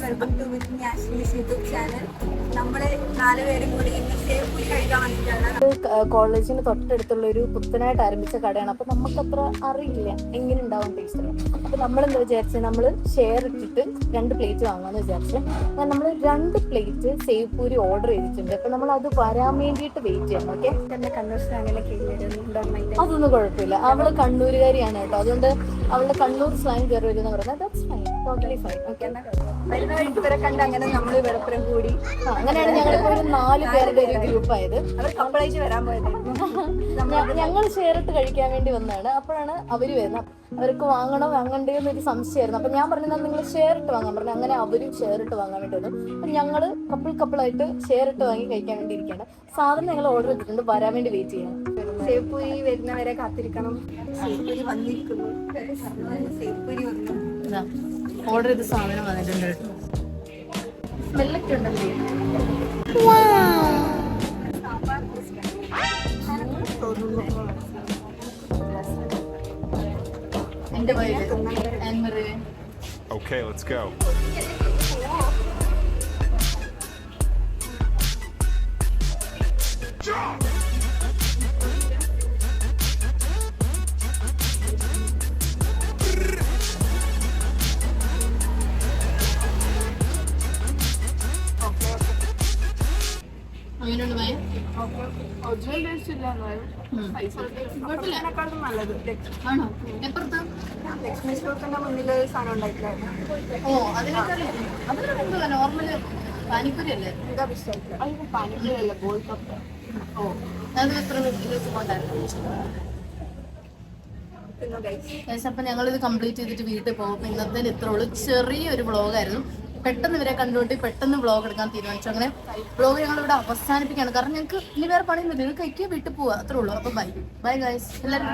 Welcome to with nationals YouTube channel. നമ്മൾ 4 പേരും കൂടി ഇന്ന് സേവ് കഴിക്കാൻ വന്നിട്ടാണ്. കോളേജിന് തൊട്ടടുത്തുള്ള ഒരു പുത്തനായിട്ട് ആരംഭിച്ച കടയാണ്. അപ്പൊ നമുക്കത്ര അറിയില്ല എങ്ങനെ ഉണ്ടാവും ടേസ്റ്റ്. അപ്പൊ നമ്മളെന്താ വിചാരിച്ചത്, നമ്മൾ ഷെയർ ഇട്ടിട്ട് 2 പ്ലേറ്റ് വാങ്ങാന്ന് വിചാരിച്ചു. നമ്മൾ 2 പ്ലേറ്റ് സേവ് പൂരി ഓർഡർ ചെയ്തിട്ടുണ്ട്. അപ്പൊ നമ്മൾ അത് വരാൻ വേണ്ടിയിട്ട് വെയിറ്റ് ചെയ്യണം. ഓക്കെ, എന്റെ കണ്ണൂർ സ്ലാങ്ങിലെ അതൊന്നും കുഴപ്പമില്ല. അവള് കണ്ണൂരുകാരിയാണ് കേട്ടോ, അതുകൊണ്ട് അവളുടെ കണ്ണൂർ സ്ലാങ് കയറി വരുന്ന പറഞ്ഞാൽ that's fine, totally fine. Okay, വരുന്ന വഴിക്ക് ഇവരെ കണ്ട് അങ്ങനെ നമ്മൾ വെളുപ്പുരം കൂടി അങ്ങനെയാണ് ഞങ്ങളിപ്പോ ഒരു 4 പേരുടെ ഒരു ഗ്രൂപ്പ് ആയത്. അവർ കപ്പിളായിട്ട് വരാൻ പോയത്. ഞങ്ങൾ ഷെയർ ഇട്ട് കഴിക്കാൻ വേണ്ടി വന്നതാണ്. അപ്പോഴാണ് അവര് വരുന്നത്. അവർക്ക് വാങ്ങണോ വാങ്ങണ്ടേ എന്നൊരു സംശയമായിരുന്നു. അപ്പൊ ഞാൻ പറഞ്ഞാൽ നിങ്ങൾ ഷെയർ ഇട്ട് വാങ്ങാൻ പറഞ്ഞു. അങ്ങനെ അവരും ഷെയർ ഇട്ട് വാങ്ങാൻ വേണ്ടി വന്നു. അപ്പൊ ഞങ്ങള് കപ്പിളായിട്ട് ഷെയർ ഇട്ട് വാങ്ങി കഴിക്കാൻ വേണ്ടി ഇരിക്കുകയാണ്. സാധനം ഞങ്ങൾ ഓർഡർ ചെയ്തിട്ടുണ്ട്, വരാൻ വേണ്ടി വെയിറ്റ് ചെയ്യണം. സേവ് പൂരി വരുന്നവരെ കാത്തിരിക്കണം. സേവ് പൂരി വന്നിരിക്കുന്നു. സേവ് പൂരി വന്നു. ഓർഡർ ചെയ്ത സാധനം വന്നിട്ടുണ്ട്. സ്മെല്ലൊക്കെ ഉണ്ടല്ലേ. എന്റെ Okay, let's go. അങ്ങനെയുണ്ട് ഭയ. ഒറിജിനൽ ടേസ്റ്റ് ഇല്ല നല്ലത്. ആണോ? എപ്പുറത്ത്? ലക്ഷ്മി സ്റ്റോറിന്റെ മുന്നിൽ സാധനം ഉണ്ടായിട്ടില്ലായിരുന്നു. ഓ, അതിനൊക്കെ നോർമല് പാനിപ്പൂരി അല്ലേ? പാനിപ്പൂരി അല്ല, ബോൾ കപ്പ്. ഓ, അത് എത്ര കൊണ്ടായിരുന്നു? അപ്പൊ ഞങ്ങളിത് കംപ്ലീറ്റ് ചെയ്തിട്ട് വീട്ടിൽ പോകും. ഇന്നത്തെ ഇത്ര ഉള്ളൂ. ചെറിയൊരു വ്ളോഗായിരുന്നു. പെട്ടെന്ന് ഇവരെ കണ്ടുകൊണ്ട് പെട്ടെന്ന് വ്ളോഗ് എടുക്കാൻ തീരുമാനിച്ചു. അങ്ങനെ വ്ളോഗ് ഞങ്ങൾ ഇവിടെ അവസാനിപ്പിക്കുകയാണ്. കാരണം ഞങ്ങൾക്ക് ഇനി വേറെ പണിയൊന്നുമില്ല. നിങ്ങൾ കഴിക്കുക, വീട്ടിൽ പോവുക, അത്രേ ഉള്ളൂ. അപ്പൊ ബൈ ബൈ ഗൈസ്, എല്ലാവരും.